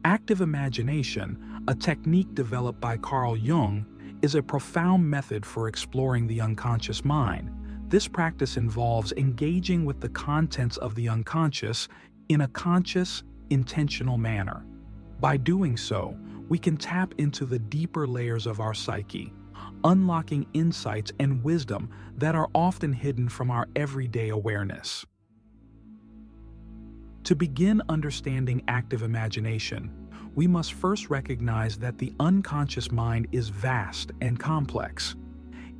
Active imagination, a technique developed by Carl Jung, is a profound method for exploring the unconscious mind. This practice involves engaging with the contents of the unconscious in a conscious, intentional manner. By doing so, we can tap into the deeper layers of our psyche, unlocking insights and wisdom that are often hidden from our everyday awareness. To begin understanding active imagination, we must first recognize that the unconscious mind is vast and complex.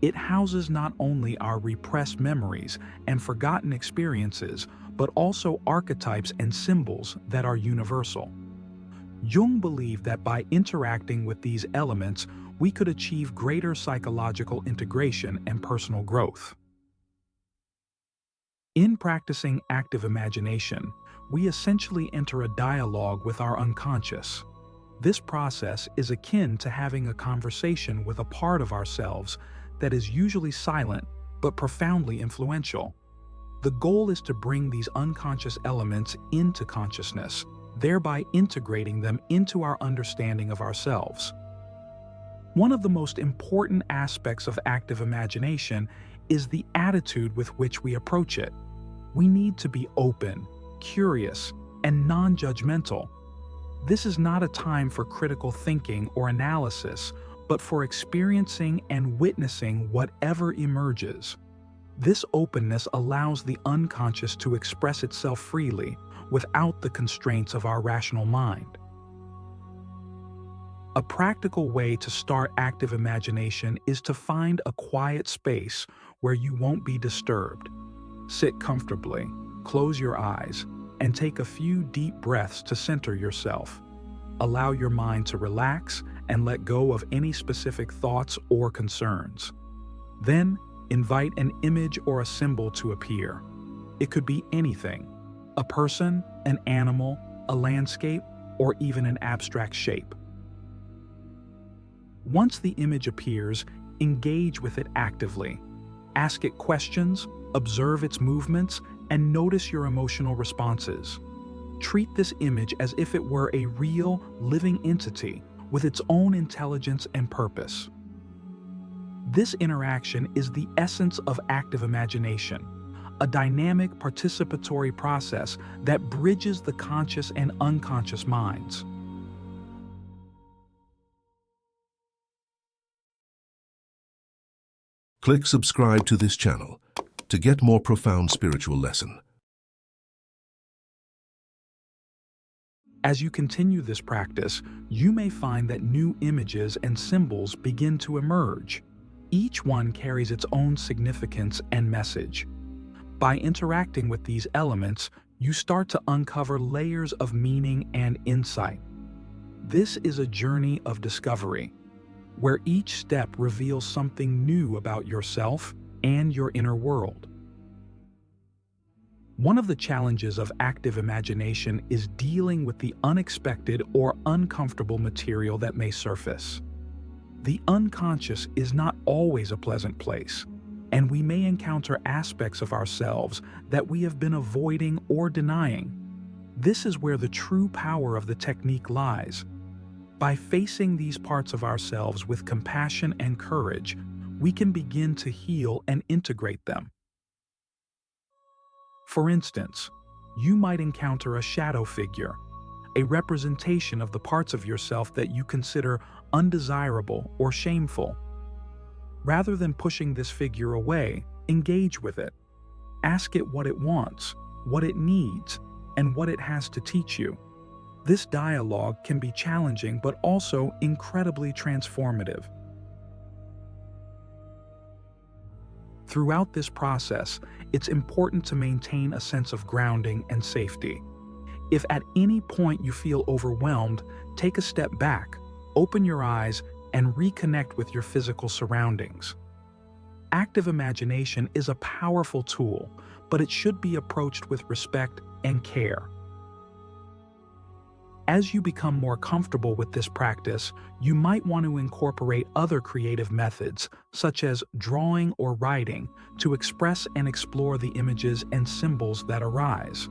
It houses not only our repressed memories and forgotten experiences, but also archetypes and symbols that are universal. Jung believed that by interacting with these elements, we could achieve greater psychological integration and personal growth. In practicing active imagination, we essentially enter a dialogue with our unconscious. This process is akin to having a conversation with a part of ourselves that is usually silent but profoundly influential. The goal is to bring these unconscious elements into consciousness, thereby integrating them into our understanding of ourselves. One of the most important aspects of active imagination is the attitude with which we approach it. We need to be open, curious, and non-judgmental. This is not a time for critical thinking or analysis, but for experiencing and witnessing whatever emerges. This openness allows the unconscious to express itself freely without the constraints of our rational mind. A practical way to start active imagination is to find a quiet space where you won't be disturbed. Sit comfortably, close your eyes, and take a few deep breaths to center yourself. Allow your mind to relax and let go of any specific thoughts or concerns. Then, invite an image or a symbol to appear. It could be anything: a person, an animal, a landscape, or even an abstract shape. Once the image appears, engage with it actively. Ask it questions, observe its movements, and notice your emotional responses. Treat this image as if it were a real, living entity with its own intelligence and purpose. This interaction is the essence of active imagination, a dynamic participatory process that bridges the conscious and unconscious minds. Click subscribe to this channel to get more profound spiritual lesson. As you continue this practice, you may find that new images and symbols begin to emerge. Each one carries its own significance and message. By interacting with these elements, you start to uncover layers of meaning and insight. This is a journey of discovery, where each step reveals something new about yourself and your inner world. One of the challenges of active imagination is dealing with the unexpected or uncomfortable material that may surface. The unconscious is not always a pleasant place, and we may encounter aspects of ourselves that we have been avoiding or denying. This is where the true power of the technique lies. By facing these parts of ourselves with compassion and courage, we can begin to heal and integrate them. For instance, you might encounter a shadow figure, a representation of the parts of yourself that you consider undesirable or shameful. Rather than pushing this figure away, engage with it. Ask it what it wants, what it needs, and what it has to teach you. This dialogue can be challenging but also incredibly transformative. Throughout this process, it's important to maintain a sense of grounding and safety. If at any point you feel overwhelmed, take a step back, open your eyes, and reconnect with your physical surroundings. Active imagination is a powerful tool, but it should be approached with respect and care. As you become more comfortable with this practice, you might want to incorporate other creative methods, such as drawing or writing, to express and explore the images and symbols that arise.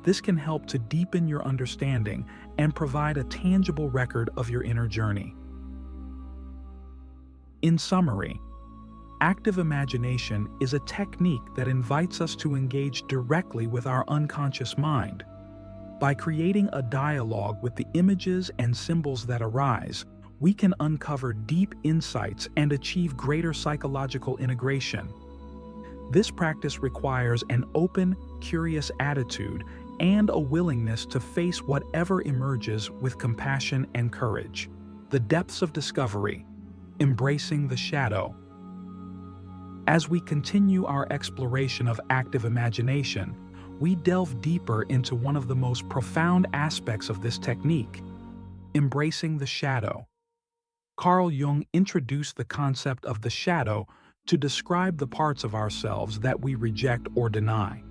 This can help to deepen your understanding and provide a tangible record of your inner journey. In summary, active imagination is a technique that invites us to engage directly with our unconscious mind. By creating a dialogue with the images and symbols that arise, we can uncover deep insights and achieve greater psychological integration. This practice requires an open, curious attitude and a willingness to face whatever emerges with compassion and courage. The depths of discovery, embracing the shadow. As we continue our exploration of active imagination, we delve deeper into one of the most profound aspects of this technique, embracing the shadow. Carl Jung introduced the concept of the shadow to describe the parts of ourselves that we reject or deny.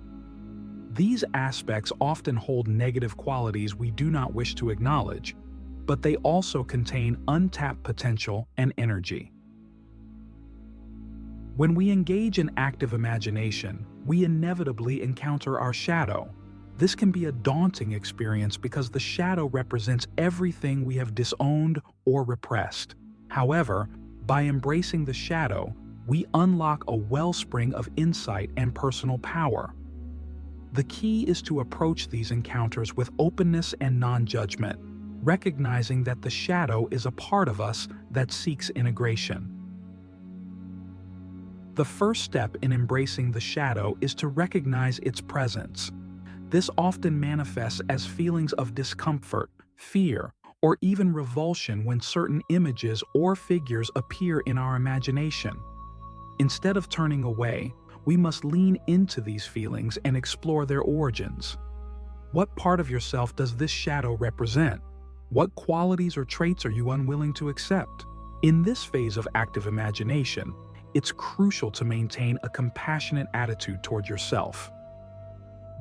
These aspects often hold negative qualities we do not wish to acknowledge, but they also contain untapped potential and energy. When we engage in active imagination, we inevitably encounter our shadow. This can be a daunting experience because the shadow represents everything we have disowned or repressed. However, by embracing the shadow, we unlock a wellspring of insight and personal power. The key is to approach these encounters with openness and non-judgment, recognizing that the shadow is a part of us that seeks integration. The first step in embracing the shadow is to recognize its presence. This often manifests as feelings of discomfort, fear, or even revulsion when certain images or figures appear in our imagination. Instead of turning away, we must lean into these feelings and explore their origins. What part of yourself does this shadow represent? What qualities or traits are you unwilling to accept? In this phase of active imagination, it's crucial to maintain a compassionate attitude toward yourself.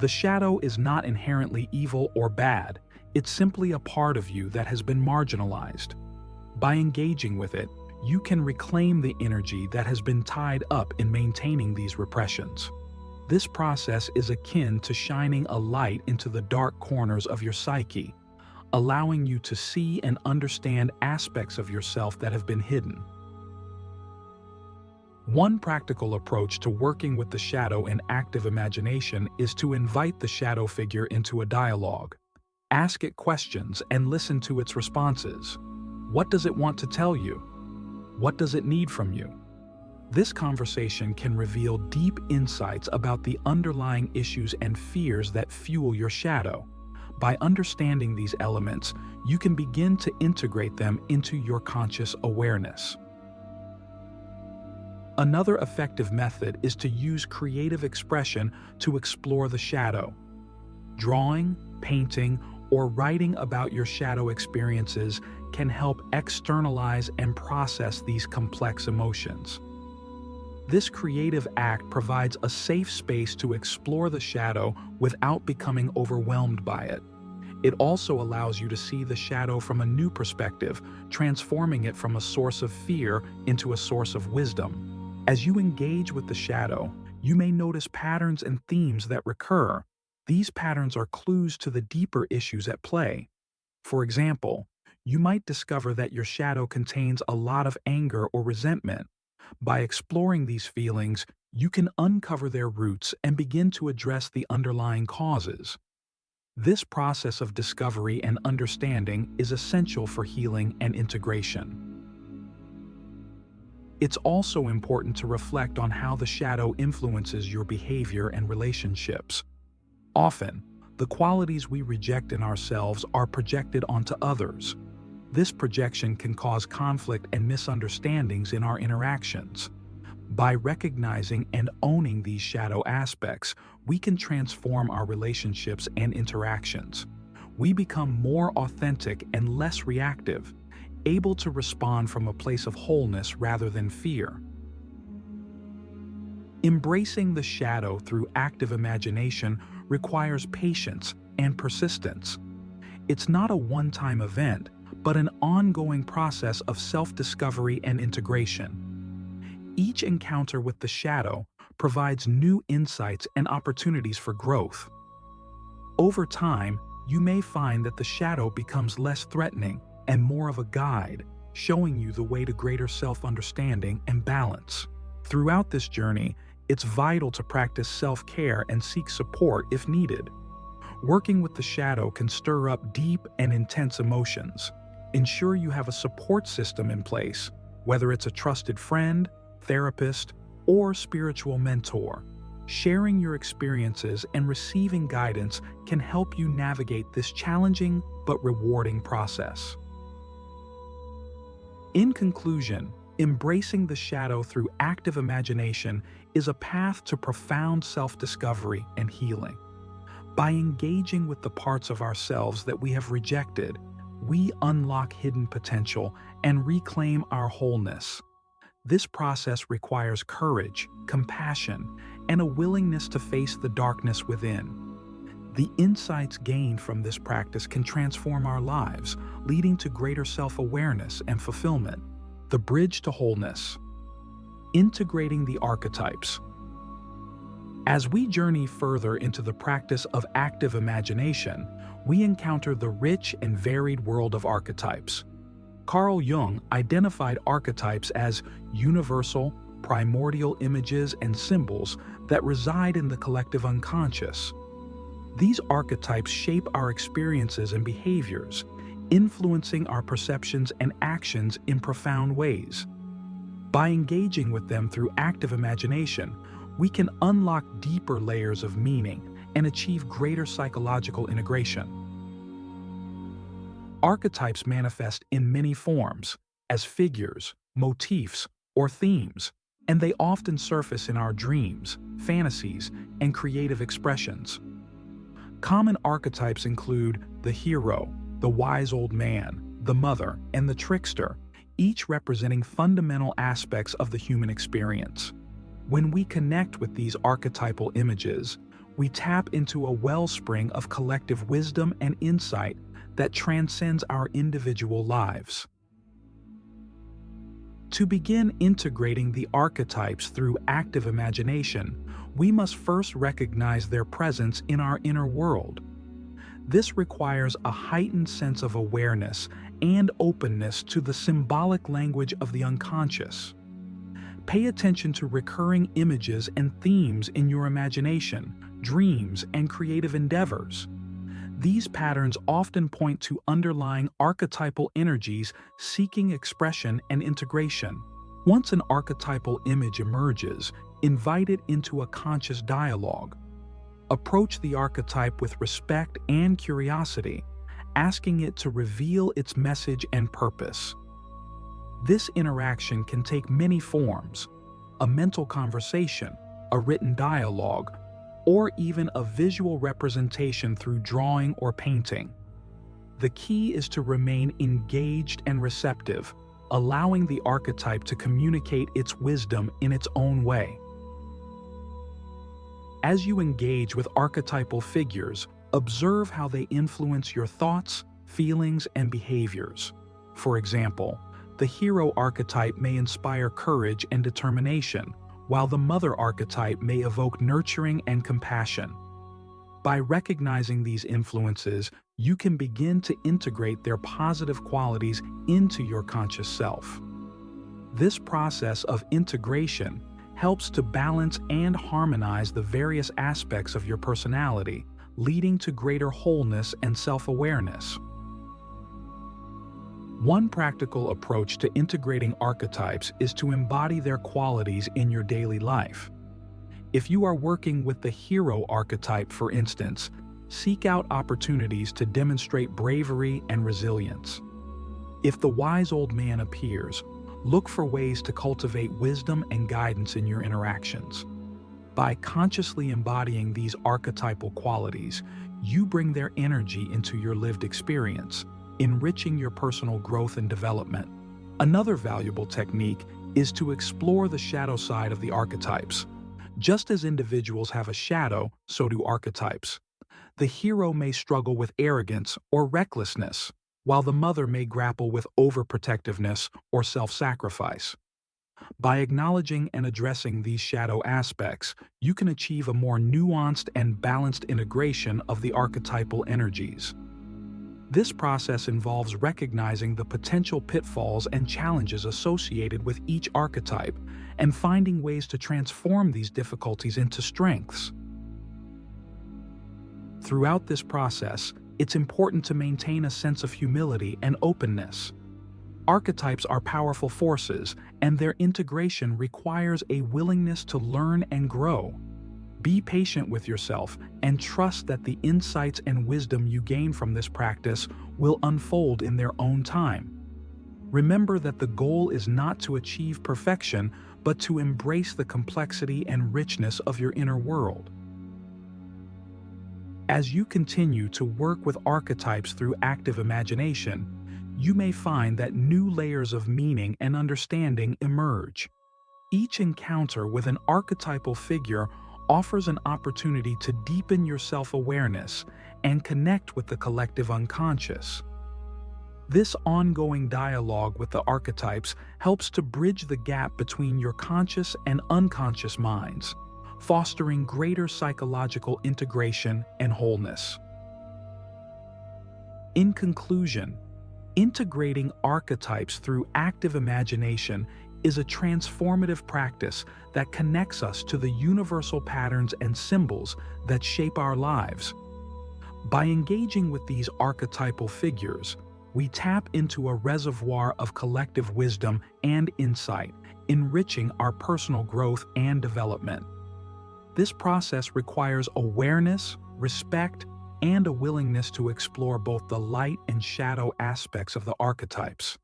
The shadow is not inherently evil or bad, it's simply a part of you that has been marginalized. By engaging with it, you can reclaim the energy that has been tied up in maintaining these repressions. This process is akin to shining a light into the dark corners of your psyche, allowing you to see and understand aspects of yourself that have been hidden. One practical approach to working with the shadow in active imagination is to invite the shadow figure into a dialogue. Ask it questions and listen to its responses. What does it want to tell you? What does it need from you? This conversation can reveal deep insights about the underlying issues and fears that fuel your shadow. By understanding these elements, you can begin to integrate them into your conscious awareness. Another effective method is to use creative expression to explore the shadow. Drawing, painting, or writing about your shadow experiences can help externalize and process these complex emotions. This creative act provides a safe space to explore the shadow without becoming overwhelmed by it. It also allows you to see the shadow from a new perspective, transforming it from a source of fear into a source of wisdom. As you engage with the shadow, you may notice patterns and themes that recur. These patterns are clues to the deeper issues at play. For example, you might discover that your shadow contains a lot of anger or resentment. By exploring these feelings, you can uncover their roots and begin to address the underlying causes. This process of discovery and understanding is essential for healing and integration. It's also important to reflect on how the shadow influences your behavior and relationships. Often, the qualities we reject in ourselves are projected onto others. This projection can cause conflict and misunderstandings in our interactions. By recognizing and owning these shadow aspects, we can transform our relationships and interactions. We become more authentic and less reactive, able to respond from a place of wholeness rather than fear. Embracing the shadow through active imagination requires patience and persistence. It's not a one-time event, but an ongoing process of self-discovery and integration. Each encounter with the shadow provides new insights and opportunities for growth. Over time, you may find that the shadow becomes less threatening and more of a guide, showing you the way to greater self-understanding and balance. Throughout this journey, it's vital to practice self-care and seek support if needed. Working with the shadow can stir up deep and intense emotions. Ensure you have a support system in place, whether it's a trusted friend, therapist, or spiritual mentor. Sharing your experiences and receiving guidance can help you navigate this challenging but rewarding process. In conclusion, embracing the shadow through active imagination is a path to profound self-discovery and healing. By engaging with the parts of ourselves that we have rejected, we unlock hidden potential and reclaim our wholeness. This process requires courage, compassion, and a willingness to face the darkness within. The insights gained from this practice can transform our lives, leading to greater self-awareness and fulfillment. The bridge to wholeness. Integrating the archetypes. As we journey further into the practice of active imagination, we encounter the rich and varied world of archetypes. Carl Jung identified archetypes as universal, primordial images and symbols that reside in the collective unconscious. These archetypes shape our experiences and behaviors, influencing our perceptions and actions in profound ways. By engaging with them through active imagination, we can unlock deeper layers of meaning and achieve greater psychological integration. Archetypes manifest in many forms, as figures, motifs, or themes, and they often surface in our dreams, fantasies, and creative expressions. Common archetypes include the hero, the wise old man, the mother, and the trickster, each representing fundamental aspects of the human experience. When we connect with these archetypal images, we tap into a wellspring of collective wisdom and insight that transcends our individual lives. To begin integrating the archetypes through active imagination, we must first recognize their presence in our inner world. This requires a heightened sense of awareness and openness to the symbolic language of the unconscious. Pay attention to recurring images and themes in your imagination, dreams, and creative endeavors. These patterns often point to underlying archetypal energies seeking expression and integration. Once an archetypal image emerges, invite it into a conscious dialogue. Approach the archetype with respect and curiosity, asking it to reveal its message and purpose. This interaction can take many forms: a mental conversation, a written dialogue, or even a visual representation through drawing or painting. The key is to remain engaged and receptive, allowing the archetype to communicate its wisdom in its own way. As you engage with archetypal figures, observe how they influence your thoughts, feelings, and behaviors. For example, the hero archetype may inspire courage and determination, while the mother archetype may evoke nurturing and compassion. By recognizing these influences, you can begin to integrate their positive qualities into your conscious self. This process of integration helps to balance and harmonize the various aspects of your personality, leading to greater wholeness and self-awareness. One practical approach to integrating archetypes is to embody their qualities in your daily life. If you are working with the hero archetype, for instance, seek out opportunities to demonstrate bravery and resilience. If the wise old man appears, look for ways to cultivate wisdom and guidance in your interactions. By consciously embodying these archetypal qualities, you bring their energy into your lived experience, enriching your personal growth and development. Another valuable technique is to explore the shadow side of the archetypes. Just as individuals have a shadow, so do archetypes. The hero may struggle with arrogance or recklessness, while the mother may grapple with overprotectiveness or self-sacrifice. By acknowledging and addressing these shadow aspects, you can achieve a more nuanced and balanced integration of the archetypal energies. This process involves recognizing the potential pitfalls and challenges associated with each archetype and finding ways to transform these difficulties into strengths. Throughout this process, it's important to maintain a sense of humility and openness. Archetypes are powerful forces, and their integration requires a willingness to learn and grow. Be patient with yourself and trust that the insights and wisdom you gain from this practice will unfold in their own time. Remember that the goal is not to achieve perfection, but to embrace the complexity and richness of your inner world. As you continue to work with archetypes through active imagination, you may find that new layers of meaning and understanding emerge. Each encounter with an archetypal figure offers an opportunity to deepen your self-awareness and connect with the collective unconscious. This ongoing dialogue with the archetypes helps to bridge the gap between your conscious and unconscious minds, fostering greater psychological integration and wholeness. In conclusion, integrating archetypes through active imagination is a transformative practice that connects us to the universal patterns and symbols that shape our lives. By engaging with these archetypal figures, we tap into a reservoir of collective wisdom and insight, enriching our personal growth and development. This process requires awareness, respect, and a willingness to explore both the light and shadow aspects of the archetypes.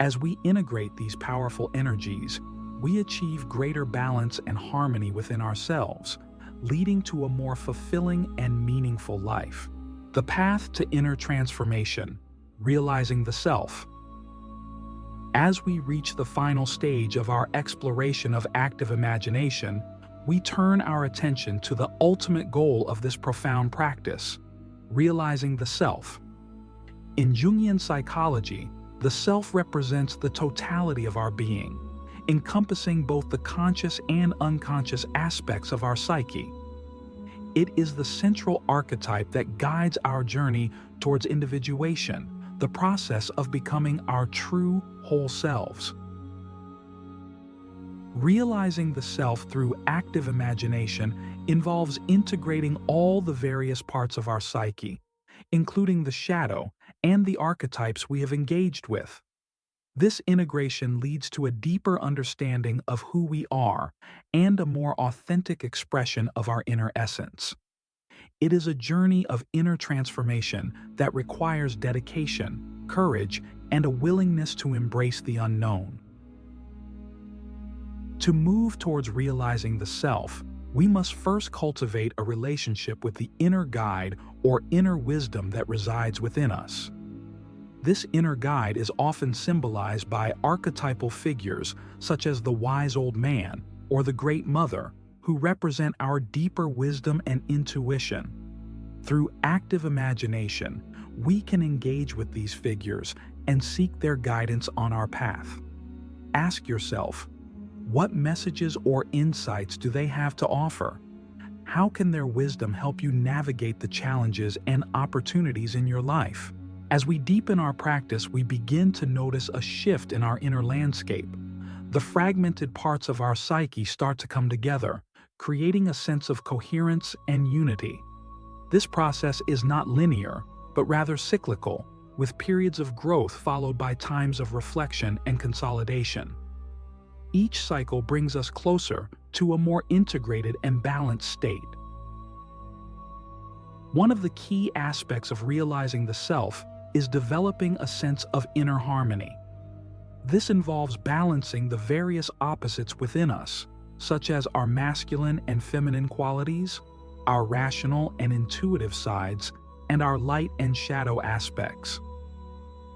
As we integrate these powerful energies, we achieve greater balance and harmony within ourselves, leading to a more fulfilling and meaningful life. The path to inner transformation, realizing the self. As we reach the final stage of our exploration of active imagination, we turn our attention to the ultimate goal of this profound practice, realizing the self. In Jungian psychology, the self represents the totality of our being, encompassing both the conscious and unconscious aspects of our psyche. It is the central archetype that guides our journey towards individuation, the process of becoming our true, whole selves. Realizing the self through active imagination involves integrating all the various parts of our psyche, including the shadow and the archetypes we have engaged with. This integration leads to a deeper understanding of who we are and a more authentic expression of our inner essence. It is a journey of inner transformation that requires dedication, courage, and a willingness to embrace the unknown. To move towards realizing the self, we must first cultivate a relationship with the inner guide or inner wisdom that resides within us. This inner guide is often symbolized by archetypal figures such as the wise old man or the great mother, who represent our deeper wisdom and intuition. Through active imagination, we can engage with these figures and seek their guidance on our path. Ask yourself, what messages or insights do they have to offer? How can their wisdom help you navigate the challenges and opportunities in your life? As we deepen our practice, we begin to notice a shift in our inner landscape. The fragmented parts of our psyche start to come together, creating a sense of coherence and unity. This process is not linear, but rather cyclical, with periods of growth followed by times of reflection and consolidation. Each cycle brings us closer to a more integrated and balanced state. One of the key aspects of realizing the self is developing a sense of inner harmony. This involves balancing the various opposites within us, such as our masculine and feminine qualities, our rational and intuitive sides, and our light and shadow aspects.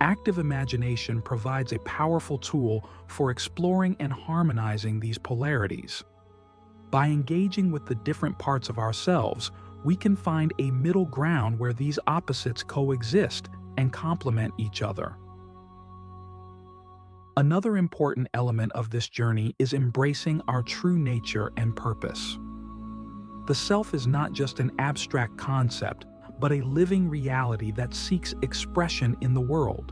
Active imagination provides a powerful tool for exploring and harmonizing these polarities. By engaging with the different parts of ourselves, we can find a middle ground where these opposites coexist and complement each other. Another important element of this journey is embracing our true nature and purpose. The self is not just an abstract concept, but a living reality that seeks expression in the world.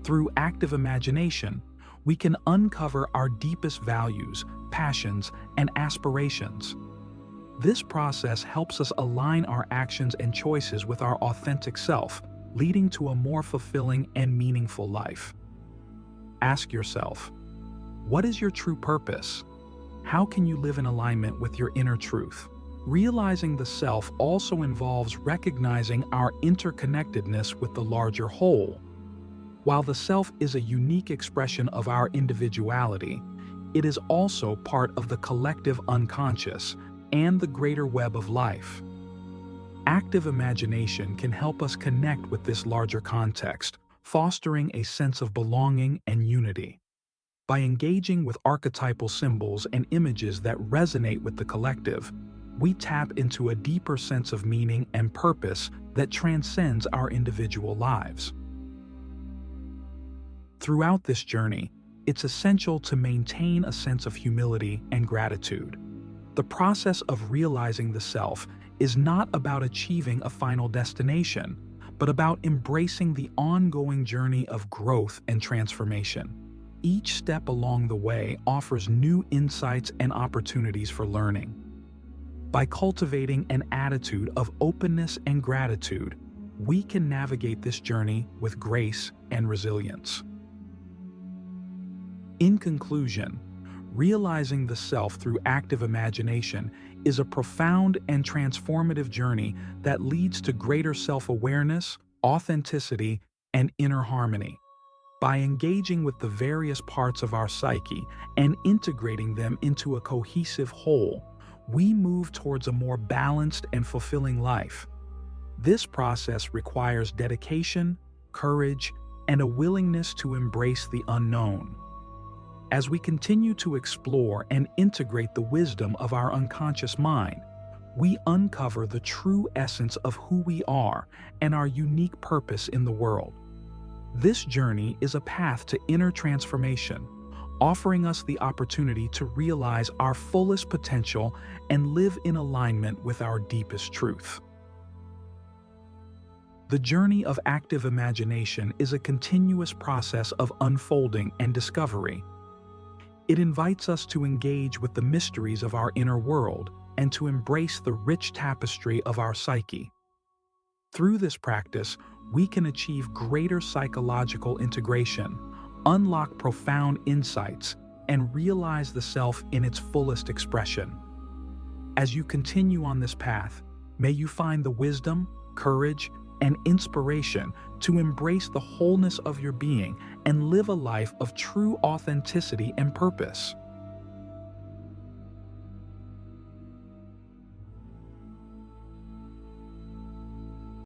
Through active imagination, we can uncover our deepest values, passions, and aspirations. This process helps us align our actions and choices with our authentic self, leading to a more fulfilling and meaningful life. Ask yourself, what is your true purpose? How can you live in alignment with your inner truth? Realizing the self also involves recognizing our interconnectedness with the larger whole. While the self is a unique expression of our individuality, it is also part of the collective unconscious and the greater web of life. Active imagination can help us connect with this larger context, fostering a sense of belonging and unity. By engaging with archetypal symbols and images that resonate with the collective, we tap into a deeper sense of meaning and purpose that transcends our individual lives. Throughout this journey, it's essential to maintain a sense of humility and gratitude. The process of realizing the self is not about achieving a final destination, but about embracing the ongoing journey of growth and transformation. Each step along the way offers new insights and opportunities for learning. By cultivating an attitude of openness and gratitude, we can navigate this journey with grace and resilience. In conclusion, realizing the self through active imagination is a profound and transformative journey that leads to greater self-awareness, authenticity, and inner harmony. By engaging with the various parts of our psyche and integrating them into a cohesive whole, we move towards a more balanced and fulfilling life. This process requires dedication, courage, and a willingness to embrace the unknown. As we continue to explore and integrate the wisdom of our unconscious mind, we uncover the true essence of who we are and our unique purpose in the world. This journey is a path to inner transformation, offering us the opportunity to realize our fullest potential and live in alignment with our deepest truth. The journey of active imagination is a continuous process of unfolding and discovery. It invites us to engage with the mysteries of our inner world and to embrace the rich tapestry of our psyche. Through this practice, we can achieve greater psychological integration, unlock profound insights, and realize the self in its fullest expression. As you continue on this path, may you find the wisdom, courage, and inspiration to embrace the wholeness of your being and live a life of true authenticity and purpose.